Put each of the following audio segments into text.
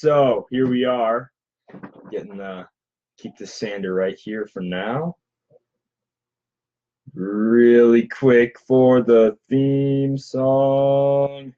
So here we are, getting keep the sander right here for now. Really quick for the theme song.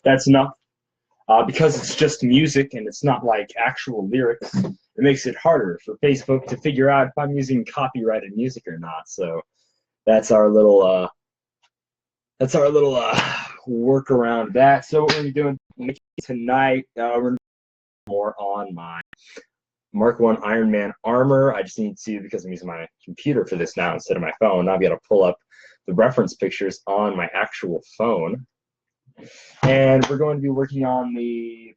That's enough. Because it's just music and it's not like actual lyrics, it makes it harder for Facebook to figure out if I'm using copyrighted music or not. So that's our little work around that. So what we're gonna be doing tonight, we're gonna be more on my Mark 1 Iron Man armor. I just need to, because I'm using my computer for this now instead of my phone, I'll be able to pull up the reference pictures on my actual phone. And we're going to be working on the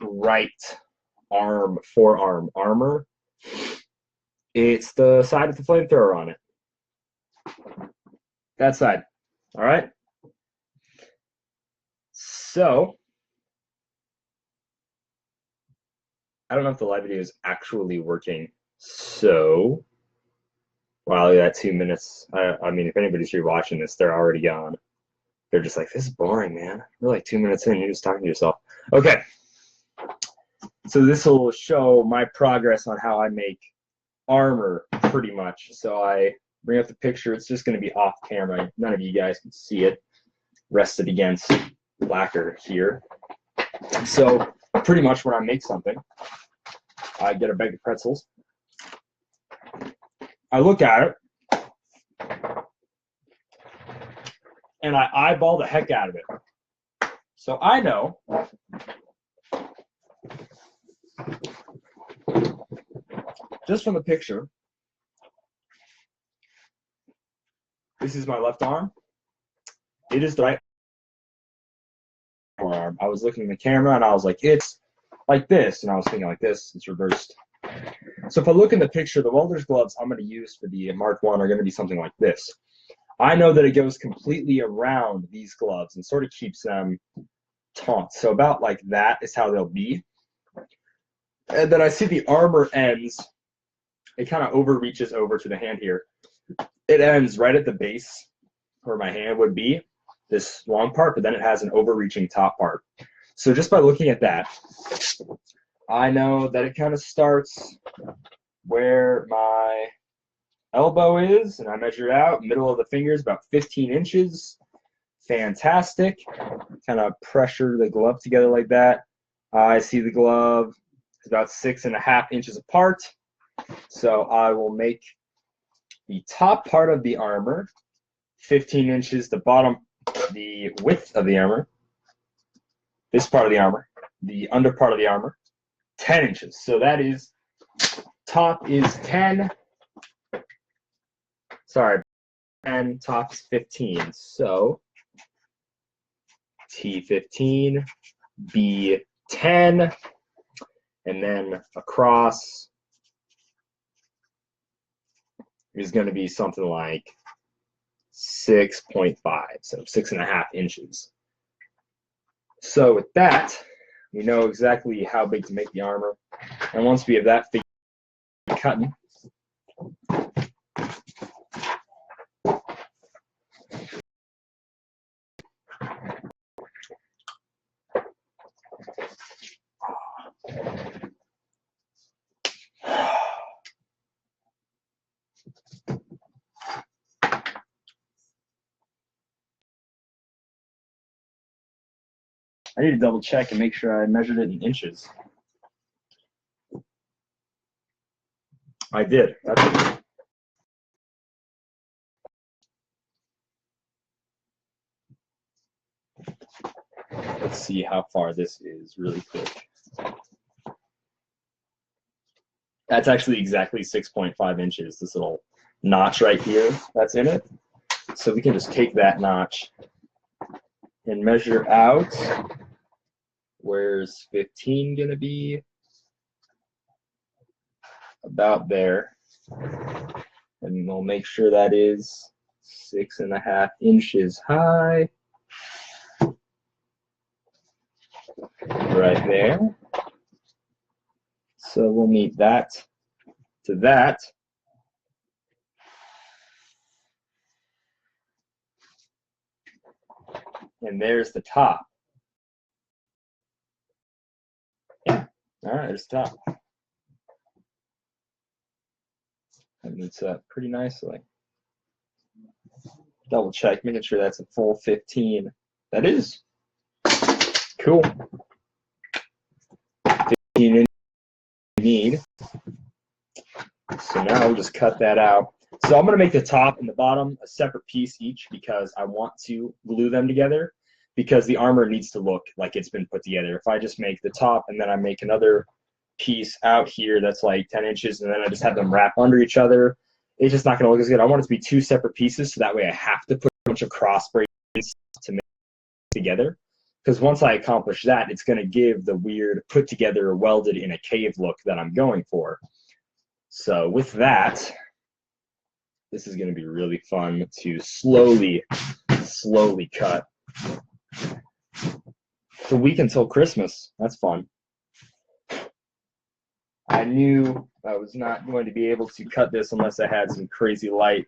right arm, forearm armor. It's the side with the flamethrower on it. That side. All right. So, I don't know if the live video is actually working. So, wow, look at that 2 minutes. I mean, if anybody's rewatching this, they're already gone. They're just like, this is boring, man. You're like 2 minutes in, you're just talking to yourself. Okay. So this will show my progress on how I make armor, pretty much. So I bring up the picture. It's just going to be off camera. None of you guys can see it. Rested against lacquer here. So pretty much when I make something, I get a bag of pretzels. I look at it. And I eyeball the heck out of it. So I know just from the picture, this is my left arm. It is the right arm. I was looking at the camera and I was like, it's like this. And I was thinking like this, it's reversed. So if I look in the picture, the welder's gloves I'm going to use for the Mark 1 are going to be something like this. I know that it goes completely around these gloves and sort of keeps them taut. So about like that is how they'll be. And then I see the armor ends. It kind of overreaches over to the hand here. It ends right at the base where my hand would be, this long part, but then it has an overreaching top part. So just by looking at that, I know that it kind of starts where my elbow is, and I measure it out, middle of the fingers, about 15 inches. Fantastic. Kind of pressure the glove together like that. I see the glove is about 6.5 inches apart. So I will make the top part of the armor 15 inches, the bottom, the width of the armor, this part of the armor, the under part of the armor, 10 inches. So that is, top is 10, sorry, 10, top is 15. So T15, B10, and then across is going to be something like 6.5, so 6.5 inches. So with that, we know exactly how big to make the armor. And once we have that figured cutting, I need to double check and make sure I measured it in inches. I did. That's Let's see how far this is really quick. That's actually exactly 6.5 inches, this little notch right here that's in it. So we can just take that notch and measure out. Where's 15 going to be? About there. And we'll make sure that is 6.5 inches high. Right there. So we'll meet that to that. And there's the top. Yeah. All right, there's the top. That meets up pretty nicely. Double check, making sure that's a full 15. That is. Cool. 15 inch need. So now we'll just cut that out. So I'm going to make the top and the bottom a separate piece each because I want to glue them together because the armor needs to look like it's been put together. If I just make the top and then I make another piece out here that's like 10 inches and then I just have them wrap under each other, it's just not going to look as good. I want it to be two separate pieces so that way I have to put a bunch of cross braids to make it together. Because once I accomplish that, it's going to give the weird put together welded in a cave look that I'm going for. So with that, this is going to be really fun to slowly cut. It's a week until Christmas. That's fun. I knew I was not going to be able to cut this unless I had some crazy light,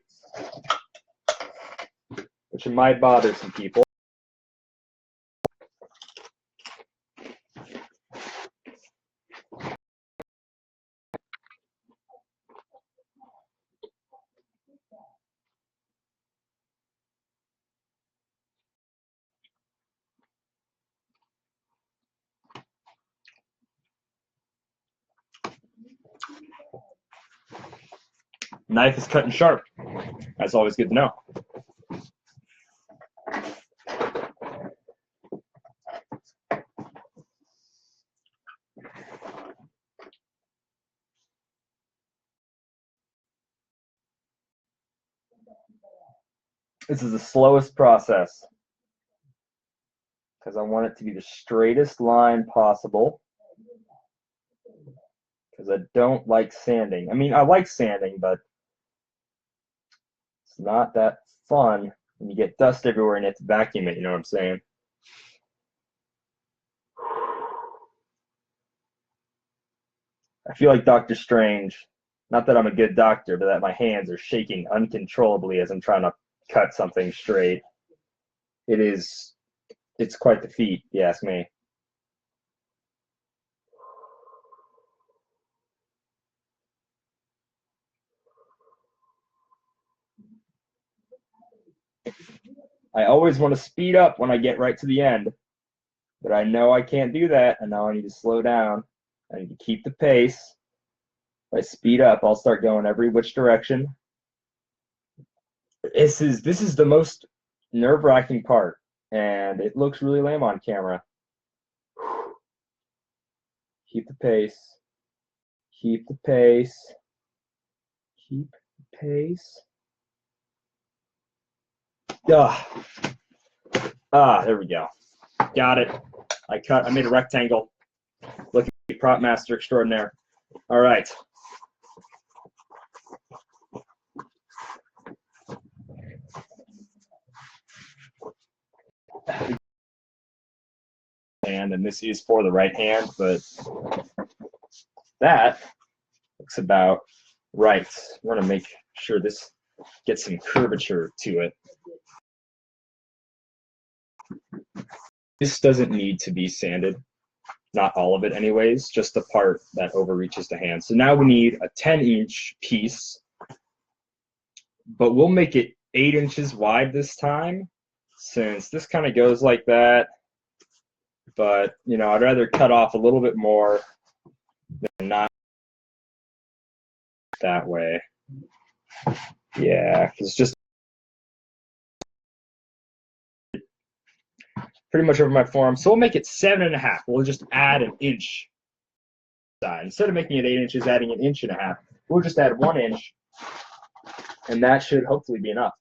which might bother some people. Knife is cutting sharp. That's always good to know. This is the slowest process because I want it to be the straightest line possible because I don't like sanding. I mean, I like sanding, but it's not that fun when you get dust everywhere and you have to vacuum it, you know what I'm saying? I feel like Doctor Strange. Not that I'm a good doctor, but that my hands are shaking uncontrollably as I'm trying to cut something straight. It's quite the feat, if you ask me. I always want to speed up when I get right to the end, but I know I can't do that, and now I need to slow down. I need to keep the pace. If I speed up, I'll start going every which direction. This is the most nerve-wracking part, and it looks really lame on camera. Keep the pace. Keep the pace. Keep the pace. There we go. Got it. I made a rectangle. Look at me, prop master extraordinaire. All right. And this is for the right hand, but that looks about right. We're gonna make sure this gets some curvature to it. This doesn't need to be sanded, not all of it anyways, just the part that overreaches the hand. So now we need a 10-inch piece, but we'll make it 8 inches wide this time, since this kind of goes like that. but you know, I'd rather cut off a little bit more than not that way. Yeah, it's just pretty much over my forearm. So we'll make it 7.5. We'll just add an inch side. Instead of making it 8 inches, adding an inch and a half, we'll just add 1 inch, and that should hopefully be enough.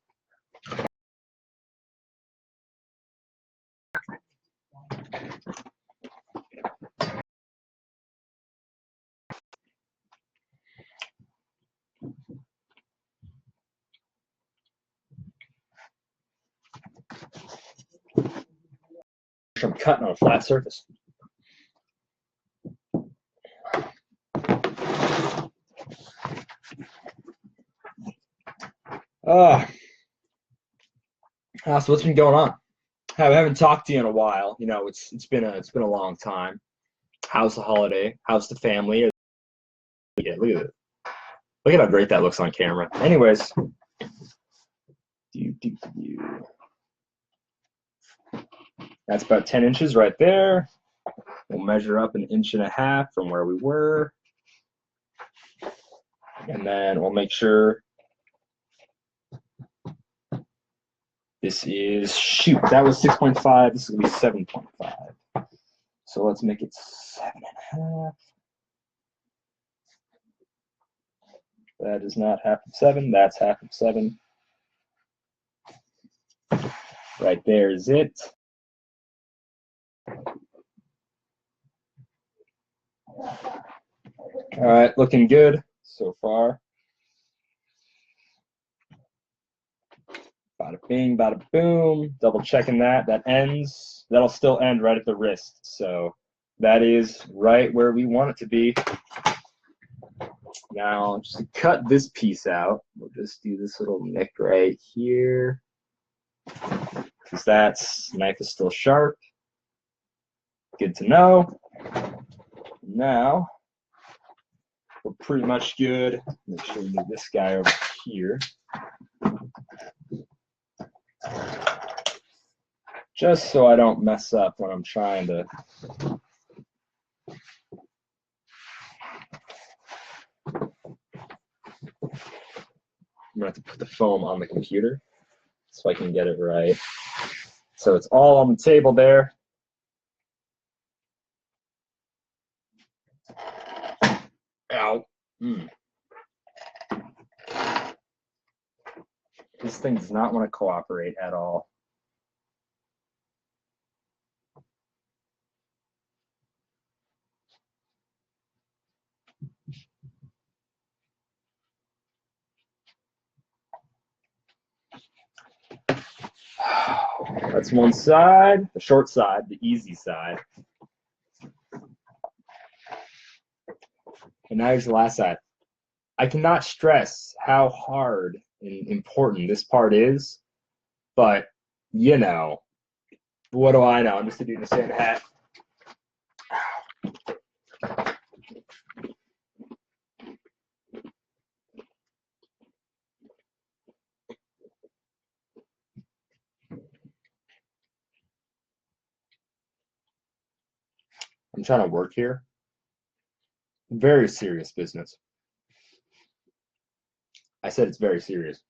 I'm cutting on a flat surface. So what's been going on? I haven't talked to you in a while. You know, it's been a long time. How's the holiday? How's the family? Look at it. Look at how great that looks on camera. Anyways, that's about 10 inches right there. We'll measure up 1.5 inches from where we were. And then we'll make sure this is, shoot, that was 6.5. This is going to be 7.5. So let's make it 7.5. That is not half of 7. That's half of 7. Right there is it. All right, looking good so far. Bada bing, bada boom. Double checking that. That'll still end right at the wrist. So that is right where we want it to be. Now, just to cut this piece out, we'll just do this little nick right here. Because that knife is still sharp. Good to know. Now, we're pretty much good. Make sure we move this guy over here. Just so I don't mess up when I'm trying to. I'm going to have to put the foam on the computer so I can get it right. So it's all on the table there. Ow. This thing does not want to cooperate at all. That's one side, the short side, the easy side. And now here's the last side. I cannot stress how hard and important this part is, but you know, what do I know? I'm just a dude in a Santa hat. I'm trying to work here. Very serious business. I said it's very serious.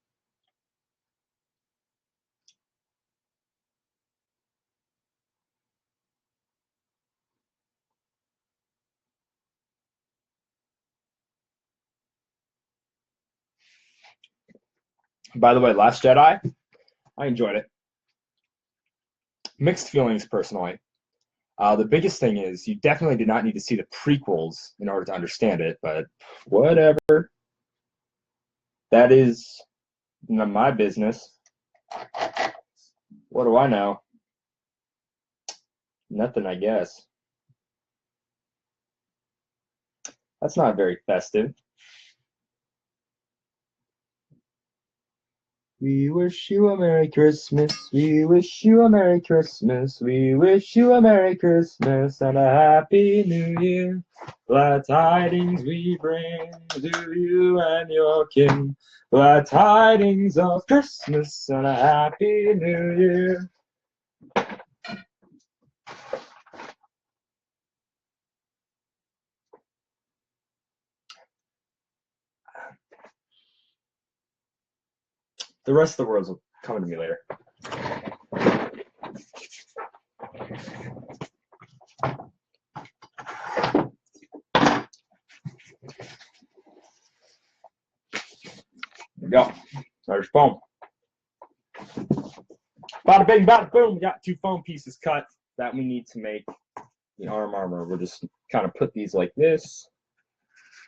By the way, Last Jedi, I enjoyed it. Mixed feelings personally. The biggest thing is you definitely did not need to see the prequels in order to understand it, but whatever. That is none of my business. What do I know? Nothing, I guess. That's not very festive. We wish you a Merry Christmas. We wish you a Merry Christmas. We wish you a Merry Christmas and a Happy New Year. Glad tidings we bring to you and your kin. Glad tidings of Christmas and a Happy New Year. The rest of the words will come to me later. There we go. There's foam. Bada bing, bada boom. We got 2 foam pieces cut that we need to make the armor. We'll just kind of put these like this,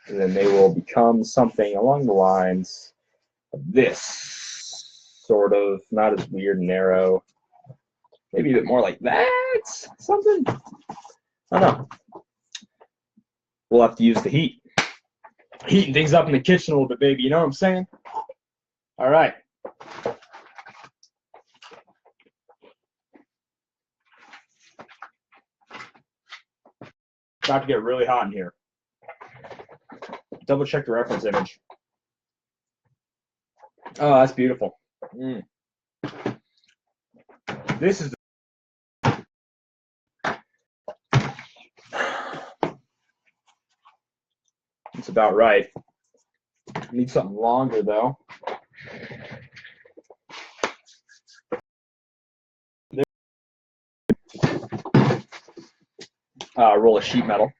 and then they will become something along the lines of this. Sort of, not as weird and narrow. Maybe a bit more like that. Something. I don't know. We'll have to use the heat. Heating things up in the kitchen a little bit, baby. You know what I'm saying? All right. About to get really hot in here. Double check the reference image. Oh, that's beautiful. This is it's about right. Need something longer though. Roll of sheet metal.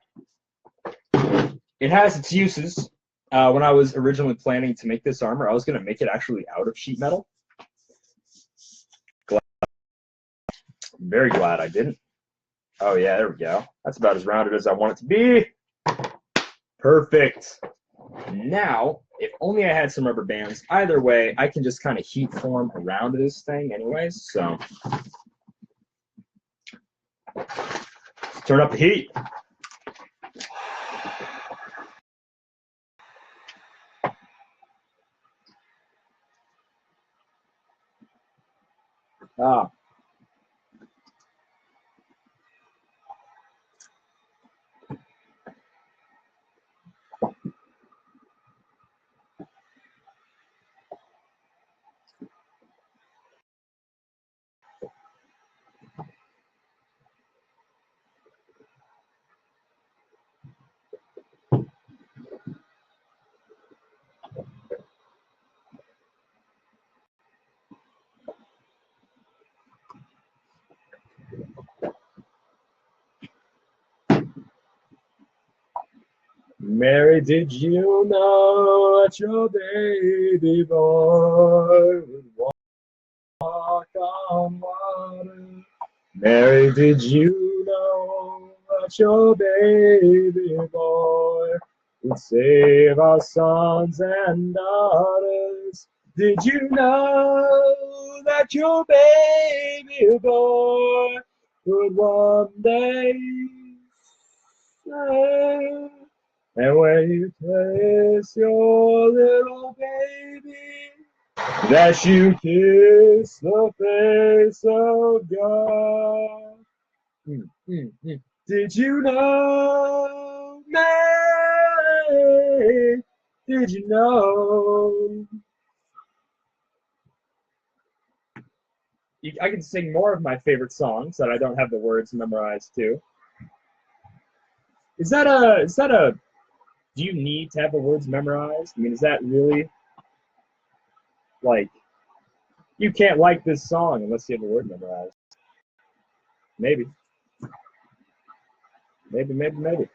It has its uses. When I was originally planning to make this armor, I was going to make it actually out of sheet metal. I'm very glad I didn't. Oh yeah, there we go. That's about as rounded as I want it to be. Perfect. Now, if only I had some rubber bands. Either way, I can just kind of heat form around this thing anyways. So, turn up the heat. Ah. Mary, did you know that your baby boy would walk on water? Mary, did you know that your baby boy would save our sons and daughters? Did you know that your baby boy would one day say, and when you kiss your little baby, that you kiss the face of God? Did you know, Mary? Did you know? I can sing more of my favorite songs that I don't have the words memorized to. Is that a, do you need to have the words memorized? I mean, is that really, like, you can't like this song unless you have the word memorized. Maybe. Maybe.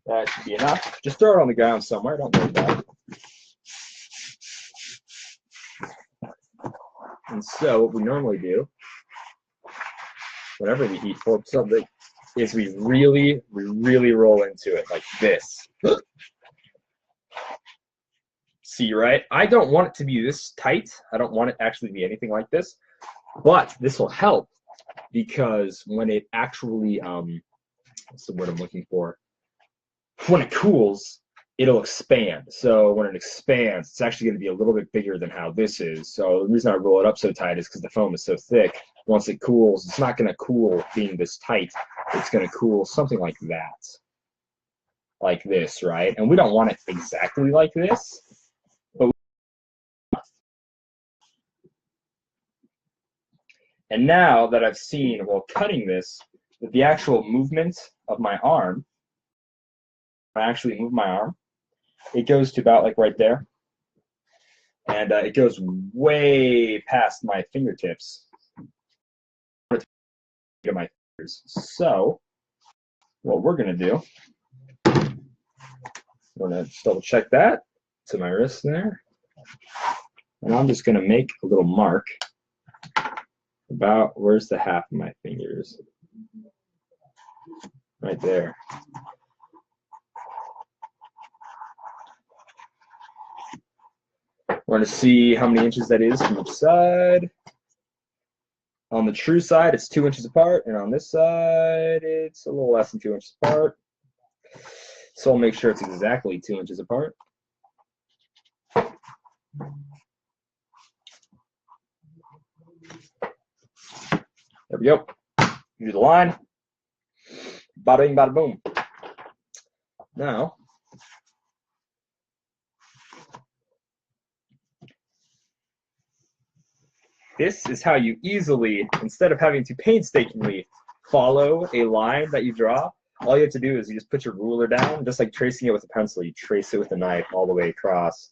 That should be enough. Just throw it on the ground somewhere. Don't worry about it. And so what we normally do, whenever we heat for something, is we really roll into it like this. See, right? I don't want it to be this tight. I don't want it to actually be anything like this. But this will help because when it actually, what's the word I'm looking for? When it cools, it'll expand. So when it expands, it's actually going to be a little bit bigger than how this is. So the reason I roll it up so tight is because the foam is so thick. Once it cools, it's not going to cool being this tight. It's going to cool something like that. Like this, right? And we don't want it exactly like this. But and now that I've seen while cutting this, that the actual movement of my arm, I actually move my arm, it goes to about like right there, and it goes way past my fingertips to my fingers. So what we're gonna do, we're gonna double check that to my wrist there, and I'm just gonna make a little mark about where's the half of my fingers, right there. We're going to see how many inches that is from each side. On the true side, it's 2 inches apart, and on this side, it's a little less than 2 inches apart. So I'll make sure it's exactly 2 inches apart. There we go. Do the line. Bada bing, bada boom. Now, this is how you easily, instead of having to painstakingly follow a line that you draw, all you have to do is you just put your ruler down, just like tracing it with a pencil. You trace it with a knife all the way across.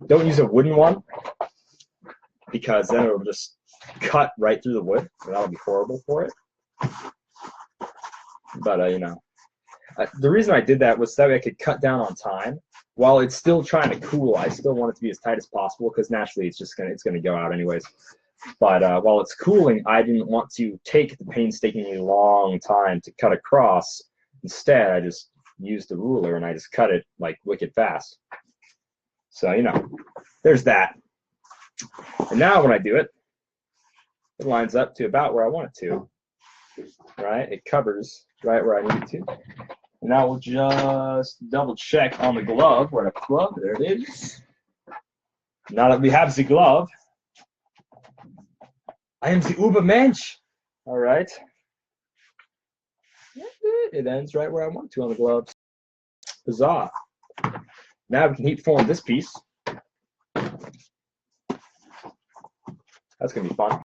Don't use a wooden one, because then it'll just cut right through the wood, and that'll be horrible for it. But, you know, the reason I did that was that way I could cut down on time. While it's still trying to cool, I still want it to be as tight as possible, because naturally it's gonna go out anyways. But while it's cooling, I didn't want to take the painstakingly long time to cut across. Instead, I just used the ruler and I just cut it like wicked fast. So, you know, there's that. And now when I do it, it lines up to about where I want it to. Right? It covers right where I need it to. And now we'll just double check on the glove. Where the glove? There it is. Now that we have the glove, I am the Ubermensch. All right. It ends right where I want to on the gloves. Huzzah. Now we can heat form this piece. That's going to be fun.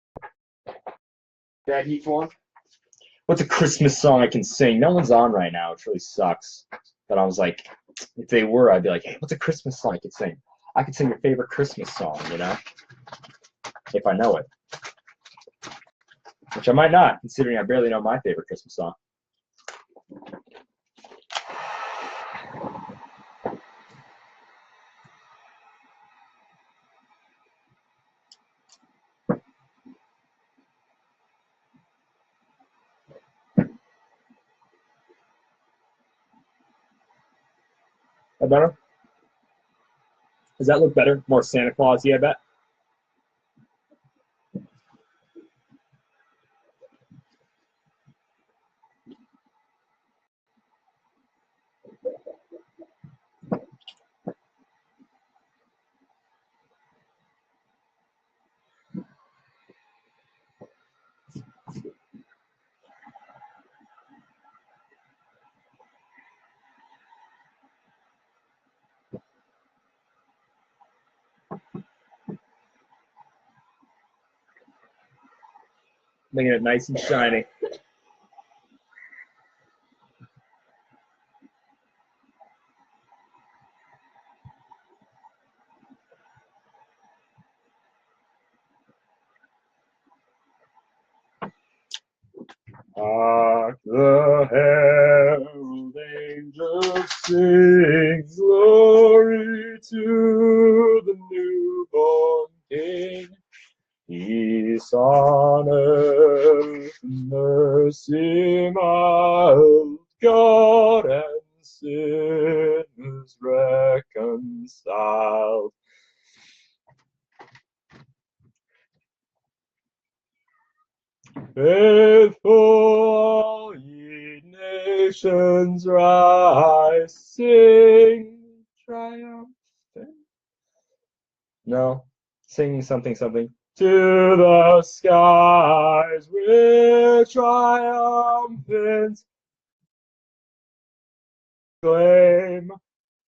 That heat form. What's a Christmas song I can sing? No one's on right now. It really sucks. But I was like, if they were, I'd be like, hey, what's a Christmas song I could sing? I could sing your favorite Christmas song, you know? If I know it. Which I might not, considering I barely know my favorite Christmas song. That better? Does that look better? More Santa Claus-y, I bet. Making it nice and shiny. Hark the herald angels sing, glory to the newborn King. Peace on earth, mercy mild, God and sinners reconciled. Faithful all ye nations rise, sing triumphant. No, sing something. To the skies with triumphant acclaim.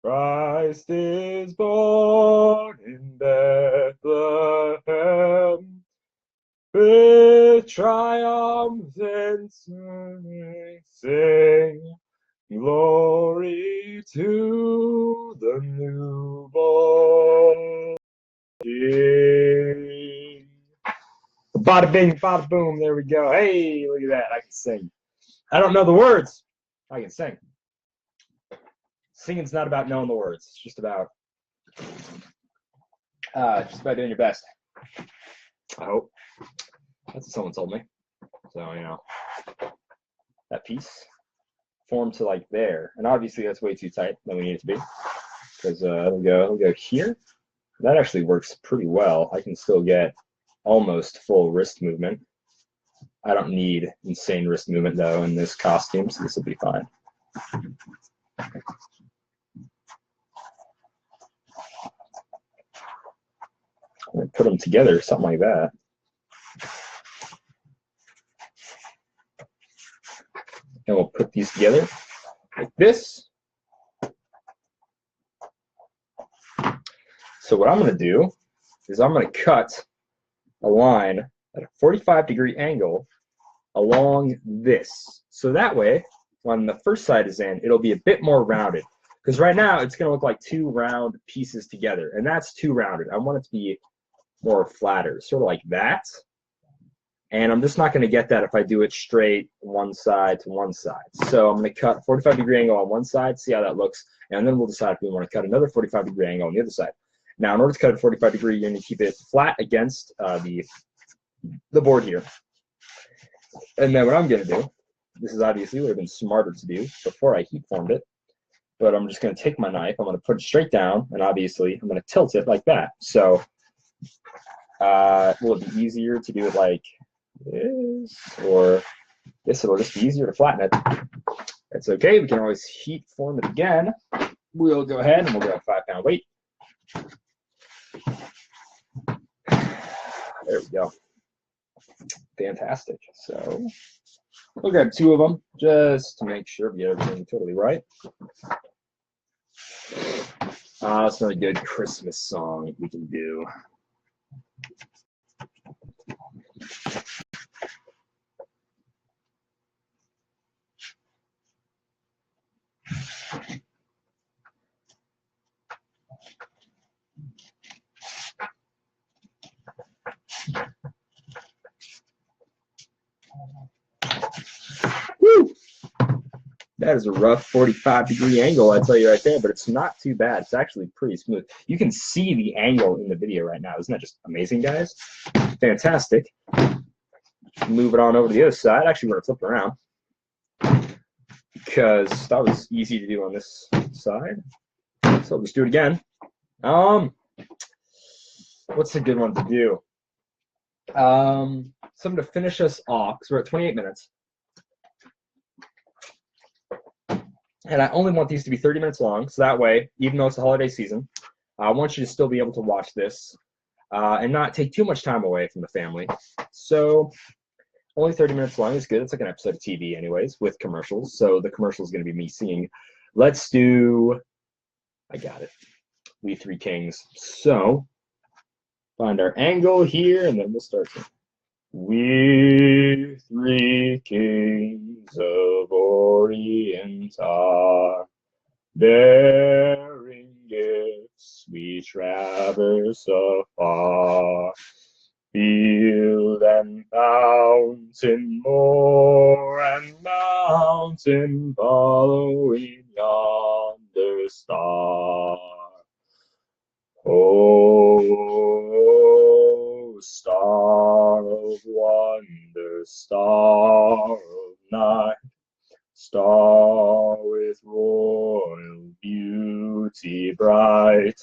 Christ is born in Bethlehem. With triumphant sing, glory to the newborn king. Bada bing, bada boom. There we go. Hey, look at that. I can sing. I don't know the words. I can sing. Singing's not about knowing the words. It's just about doing your best. I hope. That's what someone told me. So, you know, that piece formed to like there. And obviously that's way too tight than we need it to be. Because it'll go here. That actually works pretty well. I can still get almost full wrist movement. I don't need insane wrist movement though in this costume, so this will be fine. I'm going to put them together, something like that. And we'll put these together like this. So what I'm going to do is I'm going to cut a line at a 45-degree angle along this. So that way, when the first side is in, it'll be a bit more rounded. Because right now, it's going to look like two round pieces together. And that's too rounded. I want it to be more flatter, sort of like that. And I'm just not going to get that if I do it straight one side to one side. So I'm going to cut a 45-degree angle on one side, see how that looks, and then we'll decide if we want to cut another 45-degree angle on the other side. Now, in order to cut a 45-degree, you're going to keep it flat against the board here. And then what I'm going to do, this is obviously would have been smarter to do before I heat formed it, but I'm just going to take my knife, I'm going to put it straight down, and obviously I'm going to tilt it like that. So will it be easier to do it like this, or this? It'll just be easier to flatten it. That's okay. We can always heat form it again. We'll go ahead and we'll go 5-pound weight. There we go. Fantastic. So we'll grab 2 of them just to make sure we get everything totally right. That's another good Christmas song we can do. Woo! That is a rough 45-degree angle, I tell you right there, but it's not too bad. It's actually pretty smooth. You can see the angle in the video right now. Isn't that just amazing, guys? Fantastic. Move it on over to the other side. Actually, we're going to flip it around because that was easy to do on this side. So let's do it again. What's a good one to do? Something to finish us off, because we're at 28 minutes. And I only want these to be 30 minutes long, so that way, even though it's the holiday season, I want you to still be able to watch this and not take too much time away from the family. So only 30 minutes long is good. It's like an episode of TV anyways, with commercials. So the commercial is going to be me singing. Let's do, I got it, We Three Kings. So find our angle here, and then we'll start singing. We three kings of Orient are, bearing gifts we traverse afar. Field and fountain, moor and mountain, following yonder star. Oh, star of wonder, star of night, star with royal beauty bright,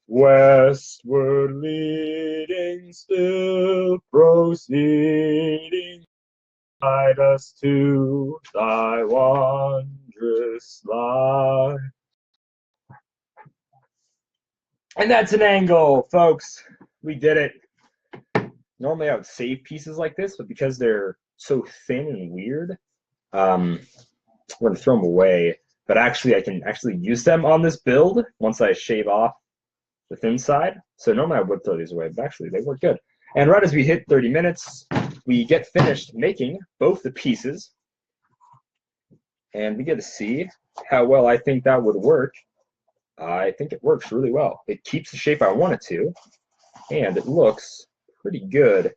westward leading, still proceeding, guide us to thy wondrous light. And that's an angle, folks. We did it. Normally I would save pieces like this, but because they're so thin and weird, we're going to throw them away. But actually, I can actually use them on this build once I shave off the thin side. So normally I would throw these away, but actually they work good. And right as we hit 30 minutes, we get finished making both the pieces. And we get to see how well I think that would work I think it works really well. It keeps the shape I want it to, and it looks pretty good.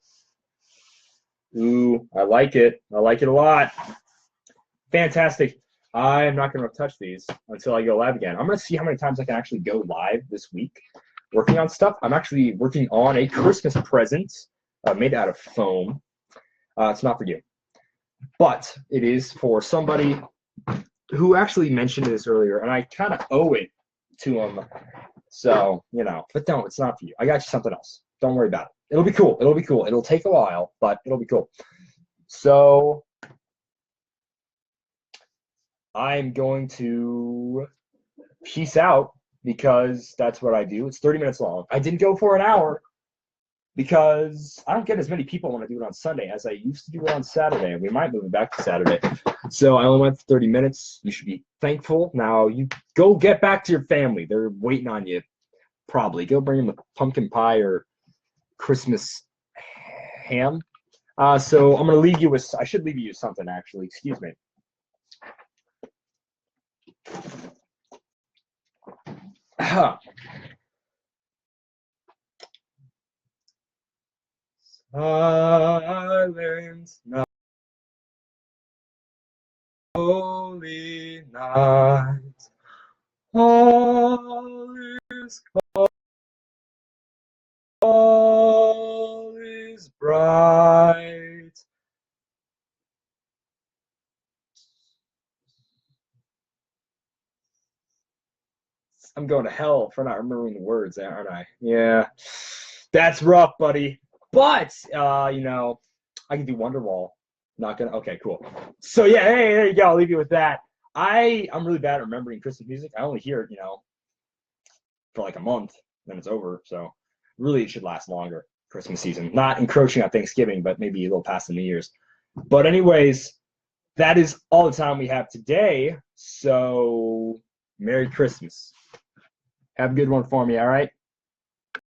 Ooh, I like it. I like it a lot. Fantastic. I am not going to touch these until I go live again. I'm going to see how many times I can actually go live this week working on stuff. I'm actually working on a Christmas present made out of foam. It's not for you, but it is for somebody who actually mentioned this earlier, and I kind of owe it to him. So, you know, but no, it's not for you. I got you something else. Don't worry about it. It'll be cool. It'll be cool. It'll take a while, but it'll be cool. So I'm going to peace out because that's what I do. It's 30 minutes long. I didn't go for an hour because I don't get as many people when I do it on Sunday as I used to do it on Saturday. We might move it back to Saturday. So I only went for 30 minutes. You should be thankful. Now you go get back to your family. They're waiting on you, probably. Go bring them a pumpkin pie or Christmas ham. So I'm going to leave you with, I should leave you with something, actually. Excuse me. Silence night, holy night, all is calm, all is bright. I'm going to hell for not remembering the words, aren't I? Yeah, that's rough, buddy. But you know, I can do Wonderwall. Not gonna. Okay, cool. So yeah, hey, there you go. I'll leave you with that. I'm really bad at remembering Christmas music. I only hear it, you know, for like a month, then it's over. So really, it should last longer. Christmas season, not encroaching on Thanksgiving, but maybe a little past the New Year's. But anyways, that is all the time we have today. So Merry Christmas. Have a good one for me. All right.